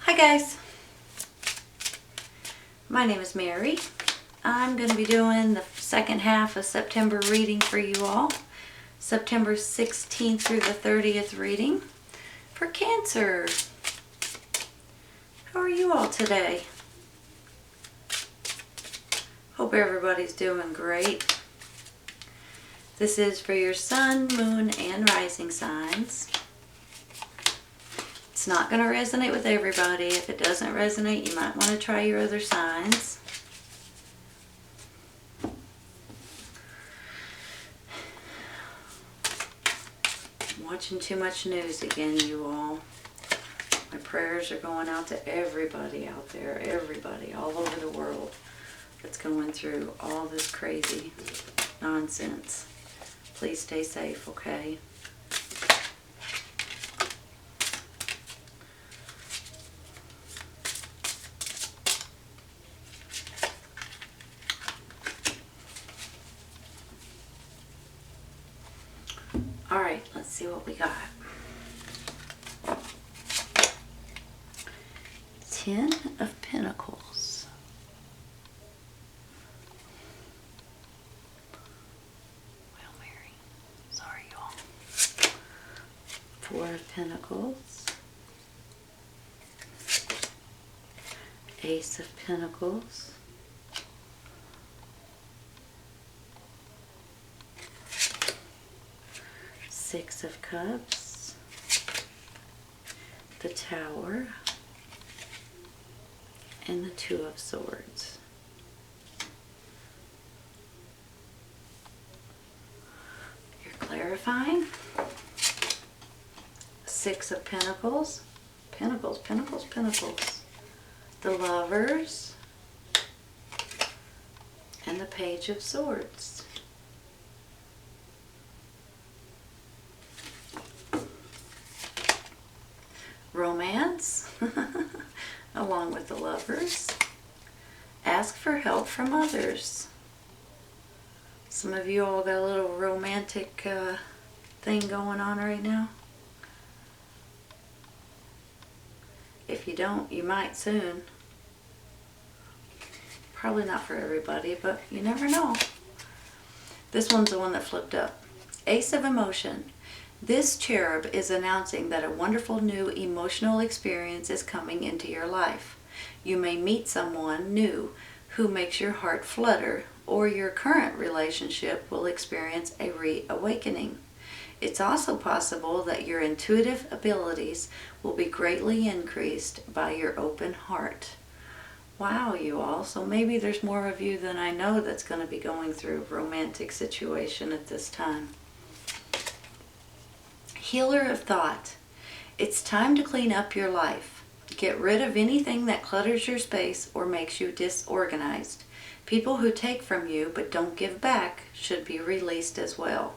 Hi guys, my name is Mary. I'm going to be doing the second half of September reading for you all. September 16th through the 30th reading for Cancer. How are you all today? Hope everybody's doing great. This is for your sun, moon, and rising signs. It's not going to resonate with everybody. If it doesn't resonate, you might want to try your other signs. I'm watching too much news again, you all. My prayers are going out to everybody out there, everybody all over the world that's going through all this crazy nonsense. Please stay safe, okay? All right, let's see what we got. 10 of Pentacles. Well, Mary, sorry, y'all. 4 of Pentacles. Ace of Pentacles. Six of Cups, the Tower, and the Two of Swords. You're clarifying. Six of Pentacles, Pentacles, Pentacles, Pentacles, the Lovers, and the Page of Swords. Romance, along with the Lovers. Ask for help from others. Some of you all got a little romantic thing going on right now. If you don't, you might soon. Probably not for everybody, but you never know. This one's the one that flipped up. Ace of Emotion. This cherub is announcing that a wonderful new emotional experience is coming into your life. You may meet someone new who makes your heart flutter, or your current relationship will experience a reawakening. It's also possible that your intuitive abilities will be greatly increased by your open heart. Wow, you all. So maybe there's more of you than I know that's going to be going through a romantic situation at this time. Healer of Thought. It's time to clean up your life. Get rid of anything that clutters your space or makes you disorganized. People who take from you but don't give back should be released as well.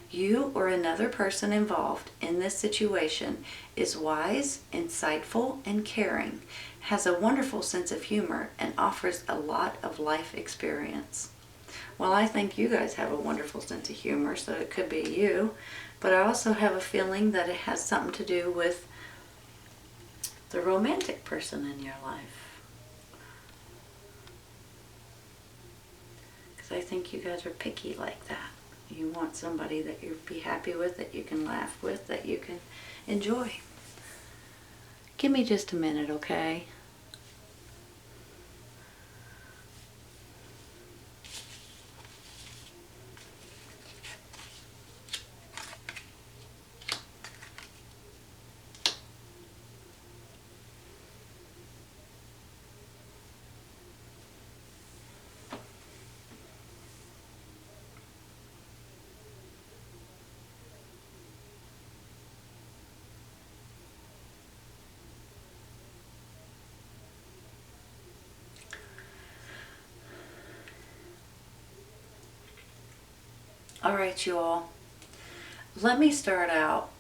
You or another person involved in this situation is wise, insightful, and caring, has a wonderful sense of humor, and offers a lot of life experience. Well, I think you guys have a wonderful sense of humor, so it could be you. But I also have a feeling that it has something to do with the romantic person in your life. Because I think you guys are picky like that. You want somebody that you'll be happy with, that you can laugh with, that you can enjoy. Give me just a minute, okay? All right, you all. Let me start out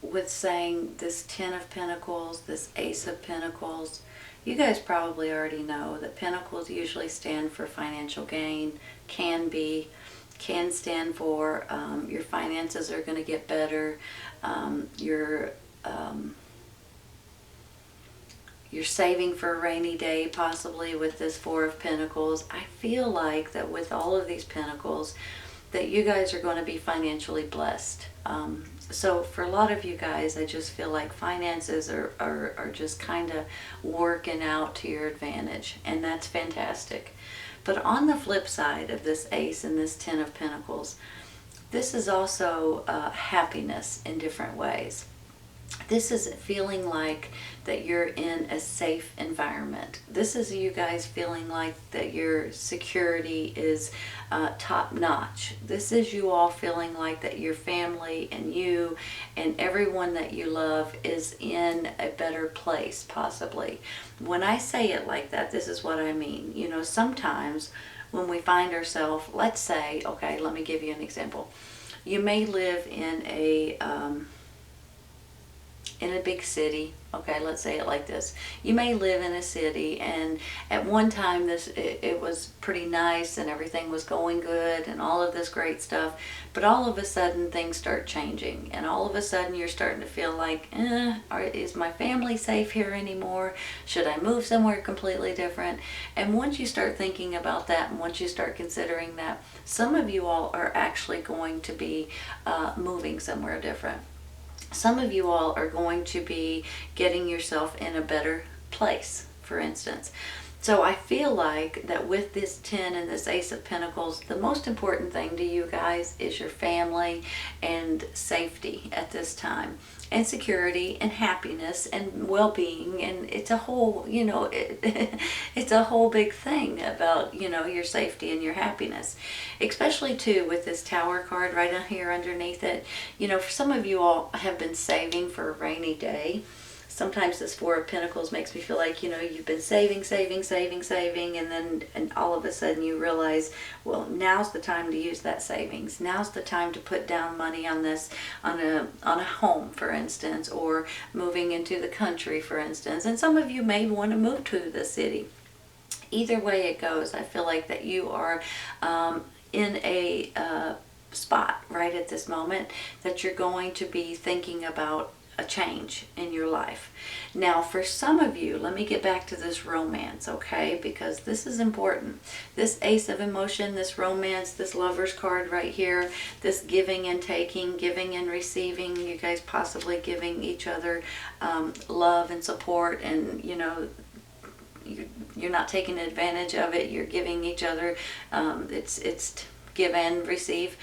with saying this 10 of Pentacles, this Ace of Pentacles. You guys probably already know that Pentacles usually stand for financial gain, can stand for your finances are going to get You're saving for a rainy day, possibly with this Four of Pentacles. I feel like that with all of these Pentacles, that you guys are going to be financially blessed. So for a lot of you guys, I just feel like finances are just kind of working out to your advantage, and that's fantastic. But on the flip side of this Ace and this Ten of Pentacles, this is also happiness in different ways. This is feeling like that you're in a safe environment. This is you guys feeling like that your security is top notch. This is you all feeling like that your family and you and everyone that you love is in a better place, possibly. When I say it like that, this is what I mean. You know, sometimes when we find ourselves, let's say, okay, let me give you an example. You may live in a big city. Okay, let's say it like this. You may live in a city, and at one time it was pretty nice and everything was going good and all of this great stuff, but all of a sudden things start changing, and all of a sudden you're starting to feel like, is my family safe here anymore? Should I move somewhere completely different? And once you start thinking about that, and once you start considering that, some of you all are actually going to be moving somewhere different. Some of you all are going to be getting yourself in a better place, for instance. So I feel like that with this 10 and this Ace of Pentacles, the most important thing to you guys is your family and safety at this time, and security and happiness and well-being. And it's a whole, you know, it's a whole big thing about, you know, your safety and your happiness, especially too with this Tower card right down here underneath it. You know, for some of you all have been saving for a rainy day. Sometimes this Four of Pentacles makes me feel like, you know, you've been saving, and then all of a sudden you realize, well, now's the time to use that savings. Now's the time to put down money on this, on a home, for instance, or moving into the country, for instance. And some of you may want to move to the city. Either way it goes, I feel like that you are in a spot right at this moment that you're going to be thinking about a change in your life. Now, for some of you, let me get back to this romance, okay? Because this is important. This Ace of Emotion, this romance, this Lover's card right here, this giving and taking, giving and receiving, you guys possibly giving each other love and support, and, you know, you're not taking advantage of it. You're giving each other, it's give and receive.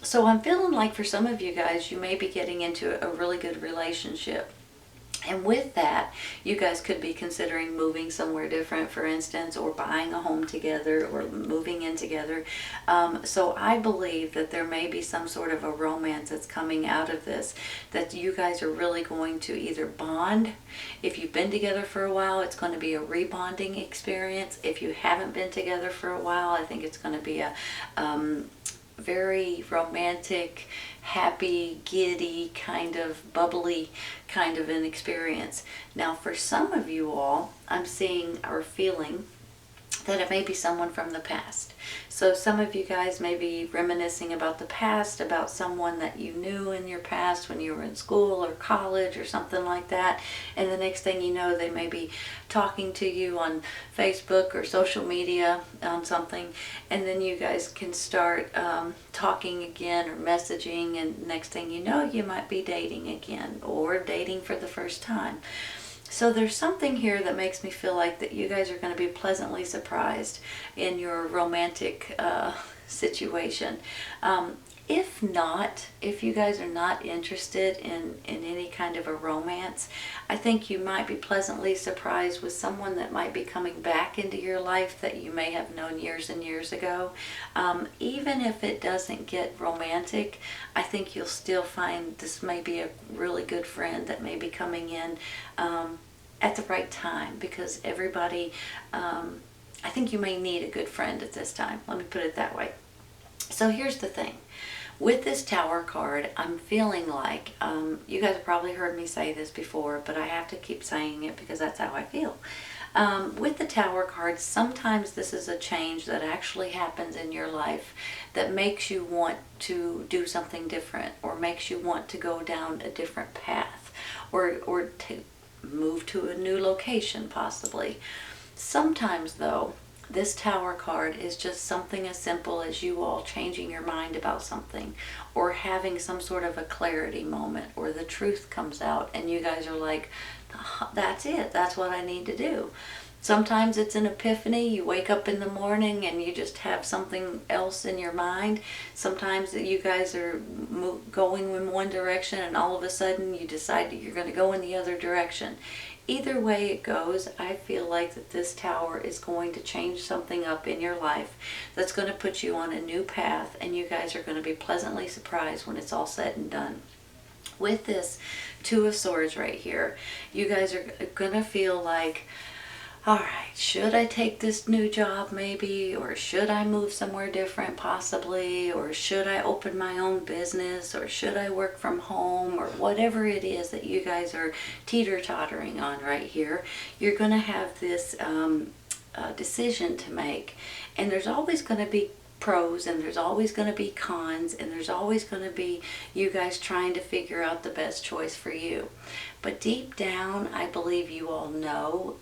So I'm feeling like for some of you guys, you may be getting into a really good relationship. And with that, you guys could be considering moving somewhere different, for instance, or buying a home together, or moving in together. So I believe that there may be some sort of a romance that's coming out of this, that you guys are really going to either bond. If you've been together for a while, it's going to be a rebonding experience. If you haven't been together for a while, I think it's going to be a very romantic, happy, giddy, kind of bubbly kind of an experience. Now, for some of you all, I'm seeing or feeling that it may be someone from the past. So some of you guys may be reminiscing about the past, about someone that you knew in your past when you were in school or college or something like that. And the next thing you know, they may be talking to you on Facebook or social media on something. And then you guys can start talking again or messaging. And next thing you know, you might be dating again or dating for the first time. So there's something here that makes me feel like that you guys are going to be pleasantly surprised in your romantic situation. If not, if you guys are not interested in any kind of a romance, I think you might be pleasantly surprised with someone that might be coming back into your life that you may have known years and years ago. Even if it doesn't get romantic, I think you'll still find this may be a really good friend that may be coming in at the right time, because everybody, I think you may need a good friend at this time. Let me put it that way. So here's the thing. With this Tower card, I'm feeling like, you guys have probably heard me say this before, but I have to keep saying it because that's how I feel. With the Tower card, sometimes this is a change that actually happens in your life that makes you want to do something different, or makes you want to go down a different path, or move to a new location possibly. Sometimes though, this Tower card is just something as simple as you all changing your mind about something, or having some sort of a clarity moment, or the truth comes out and you guys are like, that's it, that's what I need to do. Sometimes it's an epiphany. You wake up in the morning and you just have something else in your mind. Sometimes you guys are going in one direction and all of a sudden you decide that you're going to go in the other direction. Either way it goes, I feel like that this Tower is going to change something up in your life that's going to put you on a new path, and you guys are going to be pleasantly surprised when it's all said and done. With this Two of Swords right here, you guys are going to feel like, all right, should I take this new job maybe, or should I move somewhere different possibly, or should I open my own business, or should I work from home, or whatever it is that you guys are teeter-tottering on right here. You're going to have this decision to make, and there's always going to be pros and there's always going to be cons, and there's always going to be you guys trying to figure out the best choice for you. But deep down, I believe you all know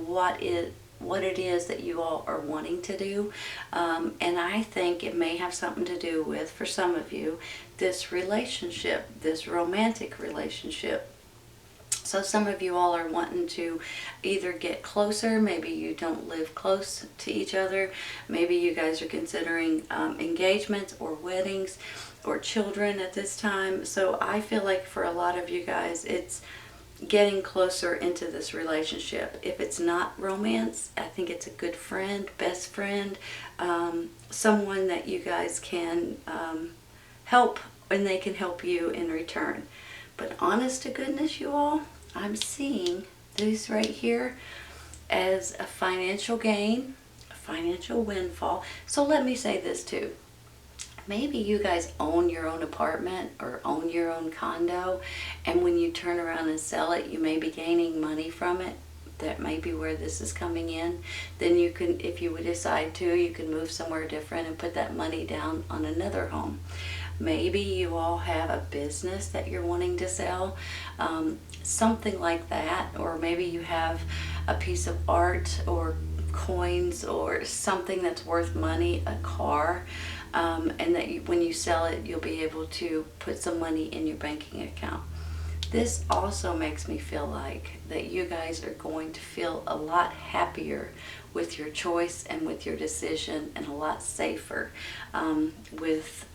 what it is that you all are wanting to do, and I think it may have something to do with, for some of you, this relationship, this romantic relationship. So some of you all are wanting to either get closer, maybe you don't live close to each other, maybe you guys are considering engagements or weddings or children at this time. So I feel like for a lot of you guys, it's getting closer into this relationship. If it's not romance, I think it's a good friend, best friend, someone that you guys can help, and they can help you in return. But honest to goodness, you all, I'm seeing these right here as a financial gain, a financial windfall. So let me say this too. Maybe you guys own your own apartment or own your own condo, and when you turn around and sell it, you may be gaining money from it. That may be where this is coming in. Then you can, if you would decide to, you can move somewhere different and put that money down on another home. Maybe you all have a business that you're wanting to sell, something like that. Or maybe you have a piece of art or coins or something that's worth money, a car, and that when you sell it, you'll be able to put some money in your banking account. This also makes me feel like that you guys are going to feel a lot happier with your choice and with your decision, and a lot safer with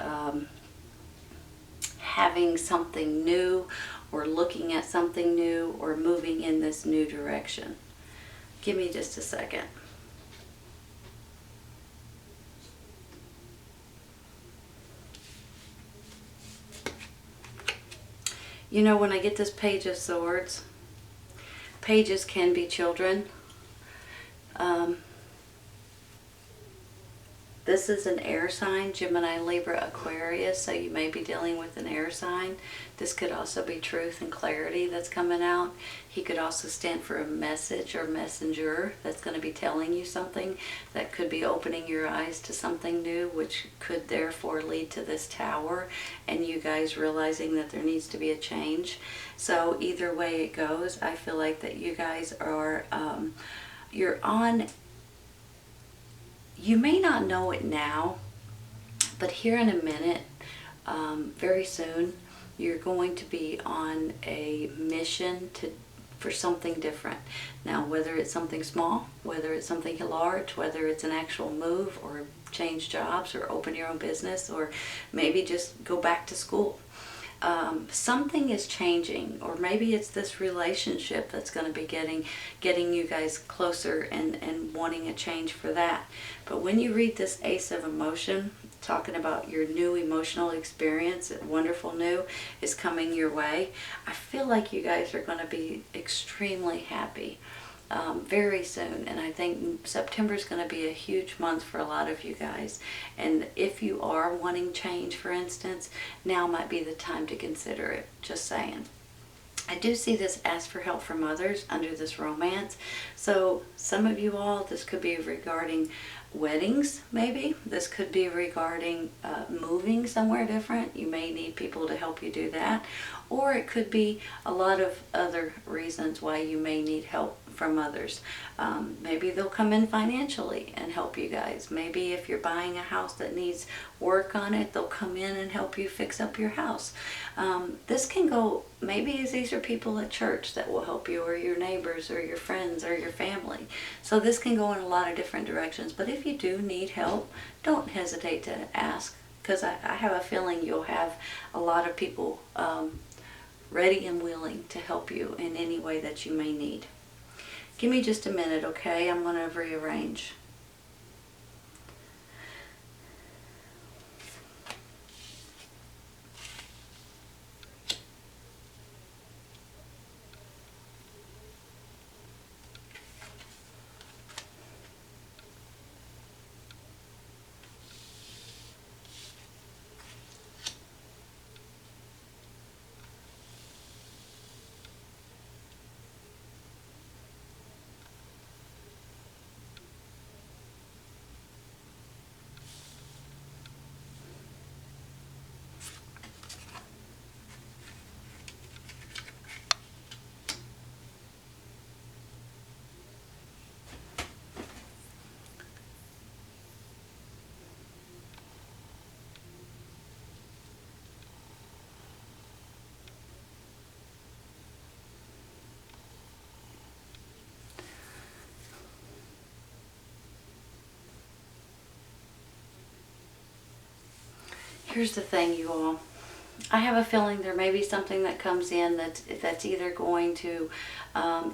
having something new, or looking at something new, or moving in this new direction. Give me just a second. You know, when I get this Page of Swords, pages can be children. This is an air sign, Gemini, Libra, Aquarius, so you may be dealing with an air sign. This could also be truth and clarity that's coming out. He could also stand for a message or messenger that's going to be telling you something that could be opening your eyes to something new, which could therefore lead to this Tower and you guys realizing that there needs to be a change. So either way it goes, I feel like that you guys are, you're on. You may not know it now, but here in a minute, very soon, you're going to be on a mission for something different. Now, whether it's something small, whether it's something large, whether it's an actual move, or change jobs, or open your own business, or maybe just go back to school. Something is changing, or maybe it's this relationship that's going to be getting you guys closer and wanting a change for that. But when you read this Ace of Emotion, talking about your new emotional experience, wonderful new is coming your way, I feel like you guys are going to be extremely happy very soon. And I think September is going to be a huge month for a lot of you guys. And if you are wanting change, for instance, now might be the time to consider it. Just saying. I do see this ask for help from others under this romance. So some of you all, this could be regarding weddings, maybe. This could be regarding moving somewhere different. You may need people to help you do that. or it could be a lot of other reasons why you may need help from others. Maybe they'll come in financially and help you guys. Maybe if you're buying a house that needs work on it, they'll come in and help you fix up your house. This can go, maybe these are people at church that will help you, or your neighbors, or your friends, or your family. So this can go in a lot of different directions. But if you do need help, don't hesitate to ask, because I have a feeling you'll have a lot of people ready and willing to help you in any way that you may need. Give me just a minute, okay? I'm going to rearrange. Here's the thing, you all. I have a feeling there may be something that comes in that's either going to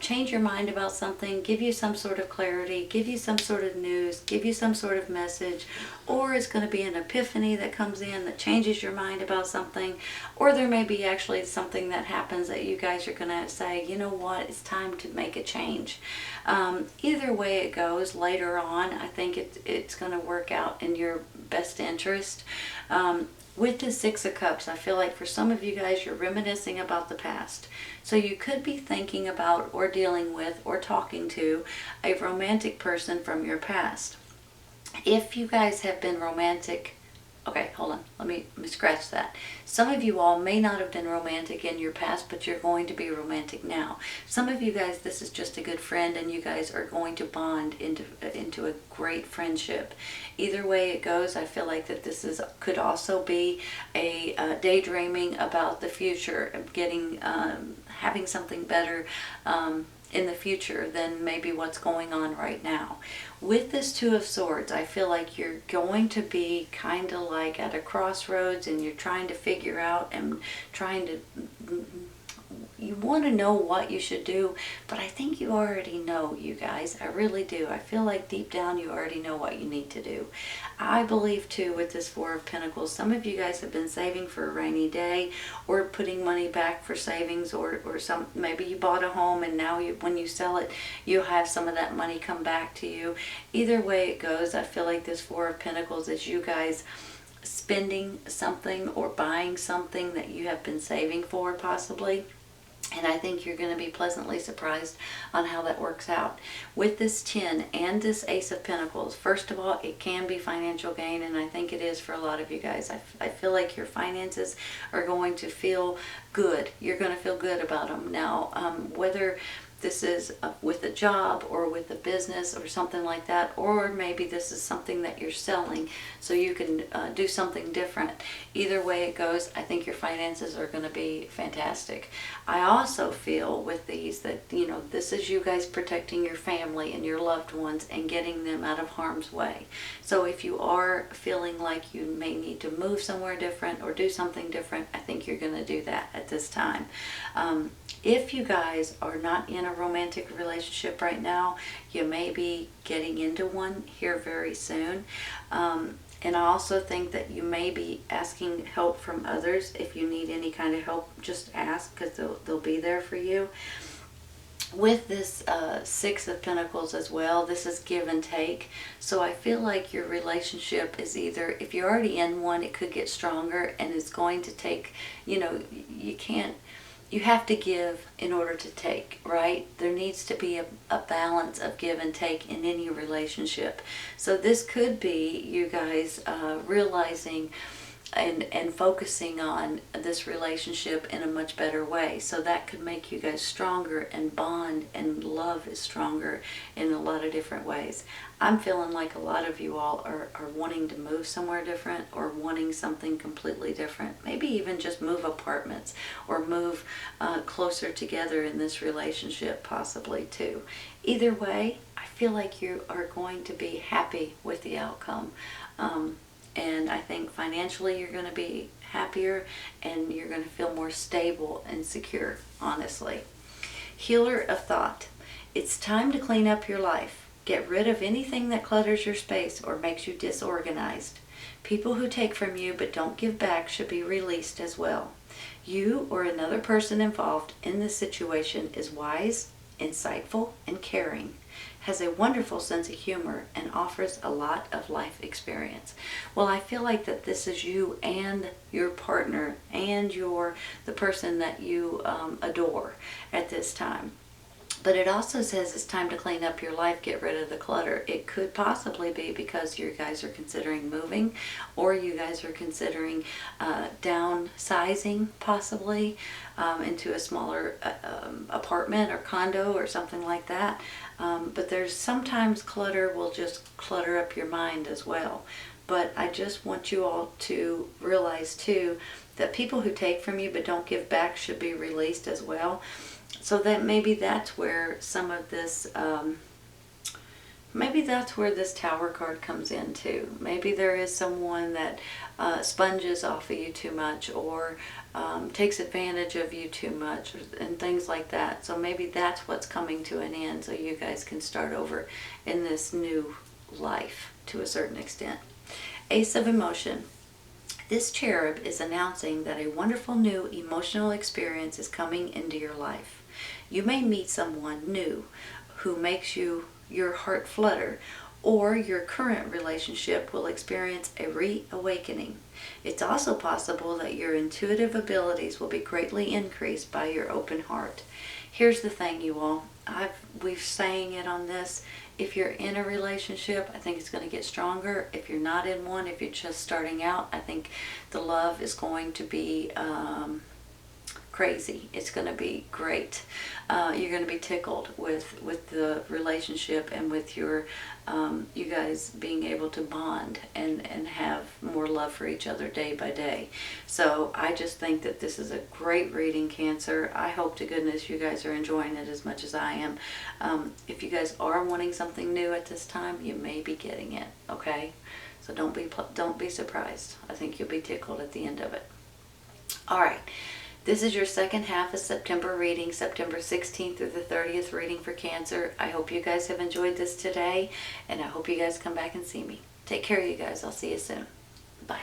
change your mind about something, give you some sort of clarity, give you some sort of news, give you some sort of message, or it's going to be an epiphany that comes in that changes your mind about something, or there may be actually something that happens that you guys are going to say, you know what, it's time to make a change. Either way it goes, later on, I think it's going to work out in your best interest. With the Six of Cups, I feel like for some of you guys, you're reminiscing about the past. So you could be thinking about or dealing with or talking to a romantic person from your past. If you guys have been romantic, okay, hold on, let me scratch that. Some of you all may not have been romantic in your past, but you're going to be romantic now. Some of you guys, this is just a good friend, and you guys are going to bond into a great friendship. Either way it goes, I feel like that this could also be a daydreaming about the future, of getting having something better in the future than maybe what's going on right now. With this Two of Swords, I feel like you're going to be kind of like at a crossroads, and you're trying to figure out and trying to, you want to know what you should do, but I think you already know, you guys. I really do. I feel like deep down you already know what you need to do. I believe too with this Four of Pentacles, some of you guys have been saving for a rainy day, or putting money back for savings, or some, maybe you bought a home and now when you sell it, you'll have some of that money come back to you. Either way it goes, I feel like this Four of Pentacles is you guys spending something or buying something that you have been saving for, possibly. And I think you're going to be pleasantly surprised on how that works out. With this 10 and this Ace of Pentacles, first of all, it can be financial gain, and I think it is for a lot of you guys. I feel like your finances are going to feel good. You're going to feel good about them. Now, whether this is with a job or with a business or something like that, or maybe this is something that you're selling so you can do something different. Either way it goes, I think your finances are going to be fantastic. I also feel with these that, you know, this is you guys protecting your family and your loved ones and getting them out of harm's way. So if you are feeling like you may need to move somewhere different or do something different, I think you're going to do that at this time. If you guys are not in a romantic relationship right now, you may be getting into one here very soon. And I also think that you may be asking help from others. If you need any kind of help, just ask, because they'll be there for you. With this Six of Pentacles as well, this is give and take. So I feel like your relationship is either, if you're already in one, it could get stronger, and it's going to take, you know, you have to give in order to take, right? There needs to be a balance of give and take in any relationship. So this could be you guys realizing and focusing on this relationship in a much better way. So that could make you guys stronger and bond, and love is stronger in a lot of different ways. I'm feeling like a lot of you all are wanting to move somewhere different, or wanting something completely different. Maybe even just move apartments, or move closer together in this relationship possibly too. Either way, I feel like you are going to be happy with the outcome. And I think financially you're going to be happier, and you're going to feel more stable and secure, honestly. Healer of thought. It's time to clean up your life. Get rid of anything that clutters your space or makes you disorganized. People who take from you but don't give back should be released as well. You or another person involved in this situation is wise, insightful, and caring, has a wonderful sense of humor, and offers a lot of life experience. Well, I feel like that this is you and your partner and the person that you adore at this time. But it also says it's time to clean up your life, get rid of the clutter. It could possibly be because you guys are considering moving, or you guys are considering downsizing, possibly into a smaller apartment or condo or something like that. But there's sometimes clutter will just clutter up your mind as well. But I just want you all to realize too that people who take from you but don't give back should be released as well. So that maybe that's where some of this, maybe that's where this Tower card comes in too. Maybe there is someone that sponges off of you too much, or takes advantage of you too much, and things like that. So maybe that's what's coming to an end, so you guys can start over in this new life to a certain extent. Ace of Emotion. This cherub is announcing that a wonderful new emotional experience is coming into your life. You may meet someone new who makes your heart flutter, or your current relationship will experience a reawakening. It's also possible that your intuitive abilities will be greatly increased by your open heart. Here's the thing, you all. We've saying it on this. If you're in a relationship, I think it's going to get stronger. If you're not in one, if you're just starting out, I think the love is going to be crazy. It's going to be great. You're going to be tickled with the relationship, and with your you guys being able to bond and have more love for each other day by day. So I just think that this is a great reading, Cancer. I hope to goodness you guys are enjoying it as much as I am. If you guys are wanting something new at this time, you may be getting it. Okay, so don't be surprised. I think you'll be tickled at the end of it. All right. This is your second half of September reading, September 16th through the 30th reading for Cancer. I hope you guys have enjoyed this today, and I hope you guys come back and see me. Take care, you guys. I'll see you soon. Bye.